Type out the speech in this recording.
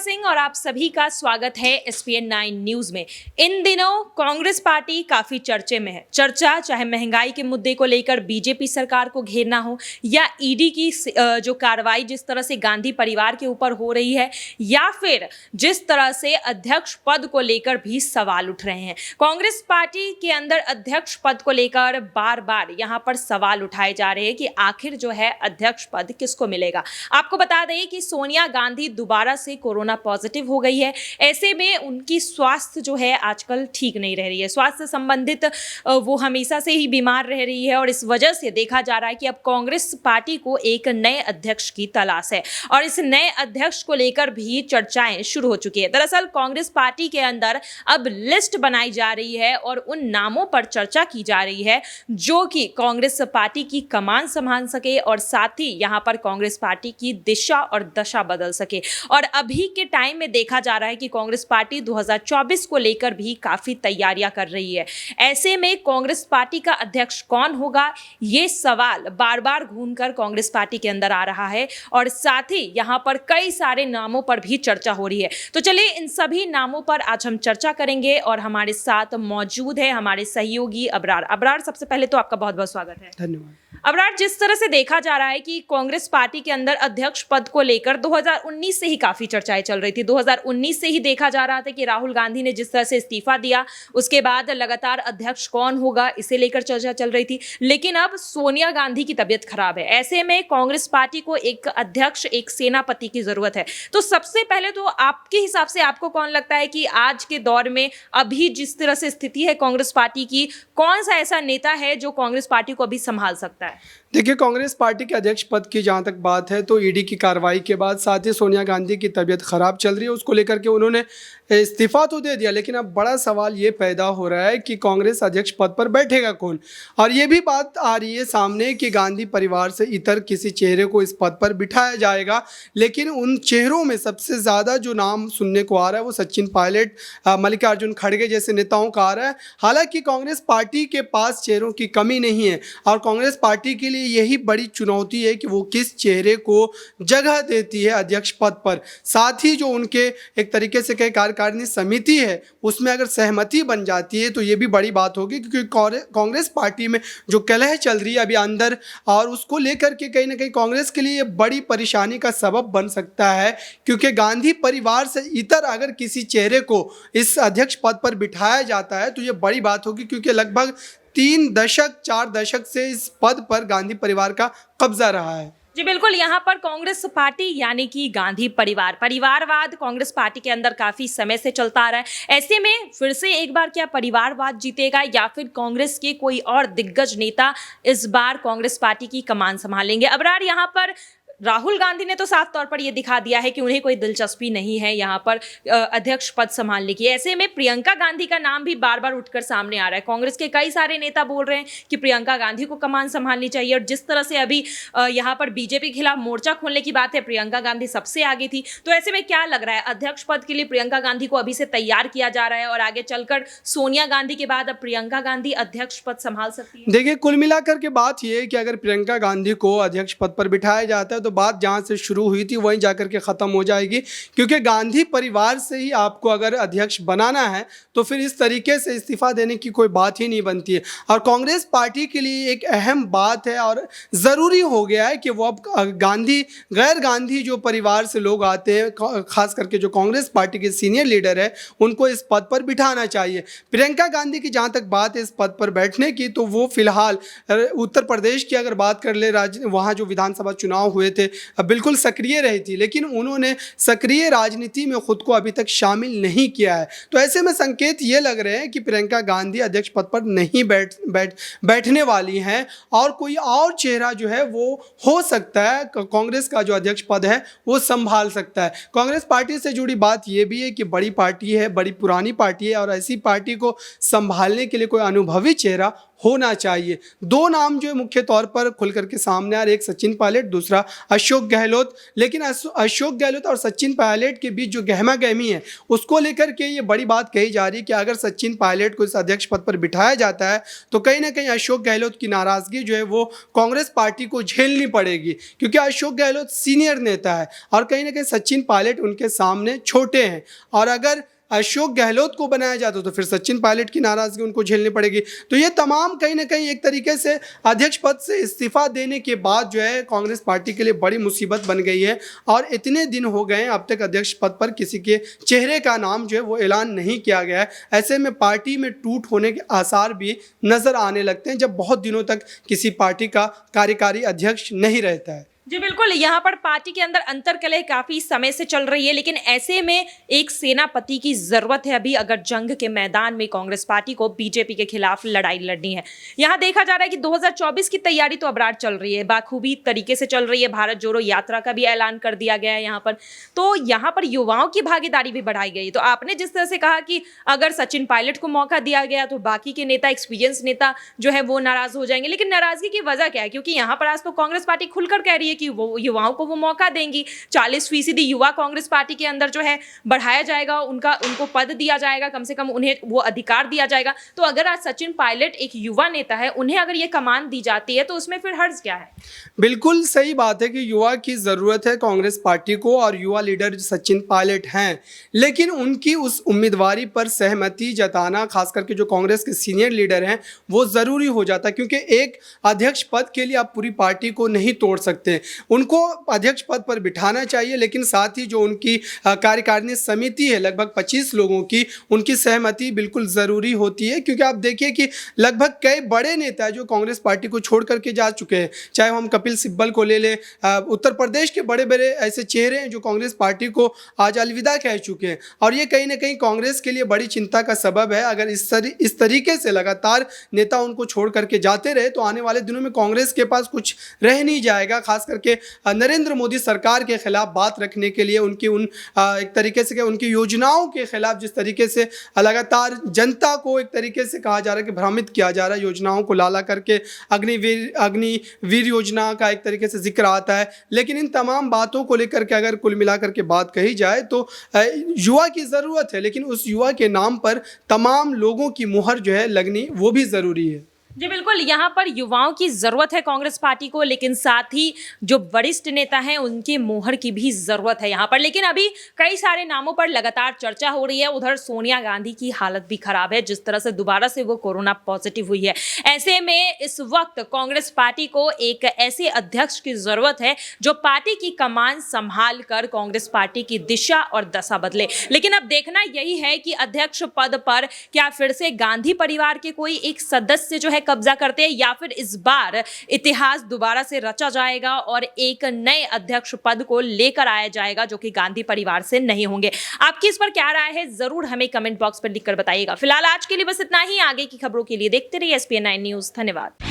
सिंह और आप सभी का स्वागत है एसपीएन 9 न्यूज में। इन दिनों कांग्रेस पार्टी काफी चर्चे में है। चर्चा चाहे महंगाई के मुद्दे को लेकर बीजेपी सरकार को घेरना हो या ईडी की जो कार्रवाई जिस तरह से गांधी परिवार के ऊपर हो रही है, या फिर जिस तरह से अध्यक्ष पद को लेकर भी सवाल उठ रहे हैं। कांग्रेस पार्टी के अंदर अध्यक्ष पद को लेकर बार बार यहां पर सवाल उठाए जा रहे हैं कि आखिर जो है अध्यक्ष पद किसको मिलेगा। आपको बता दें कि सोनिया गांधी दोबारा से कोरोना पॉजिटिव हो गई है। ऐसे में उनकी स्वास्थ्य जो है आजकल ठीक नहीं रह रही है। स्वास्थ्य संबंधित वो हमेशा से ही बीमार रह रही है और इस वजह से देखा जा रहा है कि अब कांग्रेस पार्टी को एक नए अध्यक्ष की तलाश है और इस नए अध्यक्ष को लेकर भी चर्चाएं शुरू हो चुकी है। दरअसल कांग्रेस पार्टी के अंदर अब लिस्ट बनाई जा रही है और उन नामों पर चर्चा की जा रही है जो कि कांग्रेस पार्टी की कमान संभाल सके और साथ ही यहां पर कांग्रेस पार्टी की दिशा और दशा बदल सके। और अभी के टाइम में देखा जा रहा है कि कांग्रेस पार्टी 2024 को लेकर भी काफी तैयारियां कर रही है। ऐसे में कांग्रेस पार्टी का अध्यक्ष कौन होगा, ये सवाल बार बार घूमकर कांग्रेस पार्टी के अंदर आ रहा है और साथ ही यहां पर कई सारे नामों पर भी चर्चा हो रही है। तो चलिए इन सभी नामों पर आज हम चर्चा करेंगे और हमारे साथ मौजूद है हमारे सहयोगी अबरार। अबरार, सबसे पहले तो आपका बहुत बहुत स्वागत है। धन्यवाद। अबरार, जिस तरह से देखा जा रहा है कि कांग्रेस पार्टी के अंदर अध्यक्ष पद को लेकर 2019 से ही काफी चर्चाएं चल रही थी। 2019 से ही देखा जा रहा था कि राहुल गांधी ने जिस तरह से इस्तीफा दिया उसके बाद लगातार अध्यक्ष कौन होगा इसे लेकर चर्चा चल रही थी। लेकिन अब सोनिया गांधी की तबीयत खराब है। ऐसे में कांग्रेस पार्टी को एक अध्यक्ष, एक सेनापति की जरूरत है। तो सबसे पहले तो आपके हिसाब से आपको कौन लगता है कि आज के दौर में अभी जिस तरह से स्थिति है कांग्रेस पार्टी की, कौन सा ऐसा नेता है जो कांग्रेस पार्टी को अभी संभाल सकता है? देखिए, कांग्रेस पार्टी के अध्यक्ष पद की जहां तक बात है तो ईडी की कार्रवाई के बाद साथ ही सोनिया गांधी की तबीयत खराब चल रही है, उसको लेकर के उन्होंने इस्तीफा तो दे दिया, लेकिन अब बड़ा सवाल ये पैदा हो रहा है कि कांग्रेस अध्यक्ष पद पर बैठेगा कौन। और ये भी बात आ रही है सामने कि गांधी परिवार से इतर किसी चेहरे को इस पद पर बिठाया जाएगा, लेकिन उन चेहरों में सबसे ज़्यादा जो नाम सुनने को आ रहा है वो सचिन पायलट, मल्लिकार्जुन खड़गे जैसे नेताओं का आ रहा है। हालांकि कांग्रेस पार्टी के पास चेहरों की कमी नहीं है और कांग्रेस पार्टी के लिए यही बड़ी चुनौती है कि वो किस चेहरे को जगह देती है अध्यक्ष पद पर। साथ ही जो उनके एक तरीके से कई कार्यकारिणी समिति है उसमें अगर सहमति बन जाती है तो ये भी बड़ी बात होगी, क्योंकि कांग्रेस पार्टी में जो कलह चल रही है अभी अंदर, और उसको लेकर के कहीं ना कहीं कांग्रेस के लिए ये बड़ी परेशानी का सबब बन सकता है। क्योंकि गांधी परिवार से इतर अगर किसी चेहरे को इस अध्यक्ष पद पर बिठाया जाता है तो ये बड़ी बात होगी, क्योंकि लगभग 4 दशक से इस पद पर गांधी परिवार का कब्जा रहा है। जी बिल्कुल, यहाँ पर कांग्रेस पार्टी यानी कि गांधी परिवारवाद कांग्रेस पार्टी के अंदर काफी समय से चलता आ रहा है। ऐसे में फिर से एक बार क्या परिवारवाद जीतेगा या फिर कांग्रेस के कोई और दिग्गज नेता इस बार कांग्रेस पार्टी की कमान संभालेंगे? अबरार, यहाँ पर राहुल गांधी ने तो साफ तौर पर यह दिखा दिया है कि उन्हें कोई दिलचस्पी नहीं है यहाँ पर अध्यक्ष पद संभालने की। ऐसे में प्रियंका गांधी का नाम भी बार बार उठकर सामने आ रहा है। कांग्रेस के कई सारे नेता बोल रहे हैं कि प्रियंका गांधी को कमान संभालनी चाहिए और जिस तरह से अभी यहाँ पर बीजेपी के खिलाफ मोर्चा खोलने की बात है, प्रियंका गांधी सबसे आगे थी। तो ऐसे में क्या लग रहा है, अध्यक्ष पद के लिए प्रियंका गांधी को अभी से तैयार किया जा रहा है और आगे चलकर सोनिया गांधी के बाद अब प्रियंका गांधी अध्यक्ष पद संभाल सकती है? देखिए, कुल मिलाकर के बात यह है कि अगर प्रियंका गांधी को अध्यक्ष पद पर बिठाया जाता है तो बात जहां से शुरू हुई थी वहीं जाकर के ख़त्म हो जाएगी। क्योंकि गांधी परिवार से ही आपको अगर अध्यक्ष बनाना है तो फिर इस तरीके से इस्तीफा देने की कोई बात ही नहीं बनती है। और कांग्रेस पार्टी के लिए एक अहम बात है और ज़रूरी हो गया है कि वो अब गैर गांधी जो परिवार से लोग आते हैं, खास करके जो कांग्रेस पार्टी के सीनियर लीडर है, उनको इस पद पर बिठाना चाहिए। प्रियंका गांधी की जहाँ तक बात है इस पद पर बैठने की, तो वो फिलहाल उत्तर प्रदेश की अगर बात कर ले, वहाँ जो विधानसभा चुनाव हुए थे बिल्कुल सक्रिय रही थी, लेकिन उन्होंने सक्रिय राजनीति में खुद को अभी तक शामिल नहीं किया है। तो ऐसे में संकेत ये लग रहे हैं कि प्रियंका गांधी अध्यक्ष पद पर नहीं बैठने वाली हैं और कोई और चेहरा जो है वो हो सकता है कांग्रेस का जो अध्यक्ष पद है वो संभाल सकता है। कांग्रेस पार्टी से जुड़ी बात ये भी है कि बड़ी पार्टी है, बड़ी पुरानी पार्टी है और ऐसी पार्टी को संभालने के लिए कोई अनुभवी चेहरा होना चाहिए। दो नाम जो है मुख्य तौर पर खुल करके सामने आ रहे, एक सचिन पायलट, दूसरा अशोक गहलोत। लेकिन अशोक गहलोत और सचिन पायलट के बीच जो गहमा गहमी है उसको लेकर के ये बड़ी बात कही जा रही है कि अगर सचिन पायलट को इस अध्यक्ष पद पर बिठाया जाता है तो कहीं ना कहीं अशोक गहलोत की नाराजगी जो है वो कांग्रेस पार्टी को झेलनी पड़ेगी, क्योंकि अशोक गहलोत सीनियर नेता है और कहीं ना कहीं सचिन पायलट उनके सामने छोटे हैं। और अगर अशोक गहलोत को बनाया जाता तो फिर सचिन पायलट की नाराजगी उनको झेलनी पड़ेगी। तो ये तमाम कहीं ना कहीं एक तरीके से अध्यक्ष पद से इस्तीफा देने के बाद जो है कांग्रेस पार्टी के लिए बड़ी मुसीबत बन गई है। और इतने दिन हो गए अब तक अध्यक्ष पद पर किसी के चेहरे का नाम जो है वो ऐलान नहीं किया गया है। ऐसे में पार्टी में टूट होने के आसार भी नजर आने लगते हैं जब बहुत दिनों तक किसी पार्टी का कार्यकारी अध्यक्ष नहीं रहता है। जी बिल्कुल, यहाँ पर पार्टी के अंदर अंतर्कलह काफी समय से चल रही है, लेकिन ऐसे में एक सेनापति की जरूरत है अभी अगर जंग के मैदान में कांग्रेस पार्टी को बीजेपी के खिलाफ लड़ाई लड़नी है। यहाँ देखा जा रहा है कि 2024 की तैयारी तो अबरार चल रही है, बाखूबी तरीके से चल रही है। भारत जोड़ो यात्रा का भी ऐलान कर दिया गया है यहाँ पर, तो यहाँ पर युवाओं की भागीदारी भी बढ़ाई गई। तो आपने जिस तरह से कहा कि अगर सचिन पायलट को मौका दिया गया तो बाकी के नेता, एक्सपीरियंस नेता जो है वो नाराज हो जाएंगे, लेकिन नाराजगी की वजह क्या है? क्योंकि यहाँ पर आज तो कांग्रेस पार्टी खुलकर कह रही है कि वो युवाओं को वो मौका देंगी। 40% युवा कांग्रेस पार्टी के अंदर जो है बढ़ाया जाएगा, उनको पद दिया जाएगा, कम से कम उन्हें वो अधिकार दिया जाएगा। तो अगर आज सचिन पायलट एक युवा नेता है, उन्हें अगर ये कमान दी जाती है तो उसमें फिर हर्ज क्या है? बिल्कुल सही बात है कि युवा की ज़रूरत है कांग्रेस पार्टी को और युवा लीडर सचिन पायलट हैं, लेकिन उनकी उस उम्मीदवारी पर सहमति जताना खास करके जो कांग्रेस के सीनियर लीडर हैं वो ज़रूरी हो जाता है, क्योंकि एक अध्यक्ष पद के लिए आप पूरी पार्टी को नहीं तोड़ सकते। उनको अध्यक्ष पद पर बिठाना चाहिए, लेकिन साथ ही जो उनकी कार्यकारिणी समिति है लगभग 25 लोगों की, उनकी सहमति बिल्कुल ज़रूरी होती है। क्योंकि आप देखिए कि लगभग कई बड़े नेता जो कांग्रेस पार्टी को छोड़ करके जा चुके हैं, चाहे हम कपिल सिब्बल को ले लें, उत्तर प्रदेश के बड़े बड़े ऐसे चेहरे हैं जो कांग्रेस पार्टी को आज अलविदा कह चुके हैं। और ये कहीं ना कहीं कांग्रेस के लिए बड़ी चिंता का सबब है। अगर इस तरीके से लगातार नेता उनको छोड़ करके जाते रहे तो आने वाले दिनों में कांग्रेस के पास कुछ रह नहीं जाएगा। खास करके नरेंद्र मोदी सरकार के खिलाफ बात रखने के लिए, उनकी एक तरीके से उनकी योजनाओं के खिलाफ जिस तरीके से लगातार जनता को एक तरीके से कहा जा रहा है कि भ्रमित किया जा रहा है, योजनाओं को लाला करके अग्निवीर योजना का एक तरीके से जिक्र आता है। लेकिन इन तमाम बातों को लेकर के अगर कुल मिलाकर के बात कही जाए तो युवा की ज़रूरत है, लेकिन उस युवा के नाम पर तमाम लोगों की मुहर जो है लगनी वो भी ज़रूरी है। जी बिल्कुल, यहाँ पर युवाओं की जरूरत है कांग्रेस पार्टी को, लेकिन साथ ही जो वरिष्ठ नेता हैं उनके मोहर की भी जरूरत है यहाँ पर। लेकिन अभी कई सारे नामों पर लगातार चर्चा हो रही है। उधर सोनिया गांधी की हालत भी खराब है, जिस तरह से दोबारा से वो कोरोना पॉजिटिव हुई है। ऐसे में इस वक्त कांग्रेस पार्टी को एक ऐसे अध्यक्ष की जरूरत है जो पार्टी की कमान संभाल कर कांग्रेस पार्टी की दिशा और दशा बदले। लेकिन अब देखना यही है कि अध्यक्ष पद पर क्या फिर से गांधी परिवार के कोई एक सदस्य जो है कब्जा करते हैं, या फिर इस बार इतिहास दोबारा से रचा जाएगा और एक नए अध्यक्ष पद को लेकर आया जाएगा जो कि गांधी परिवार से नहीं होंगे। आपकी इस पर क्या राय है, जरूर हमें कमेंट बॉक्स पर लिखकर बताइएगा। फिलहाल आज के लिए बस इतना ही। आगे की खबरों के लिए देखते रहिए SPN9 न्यूज़। धन्यवाद।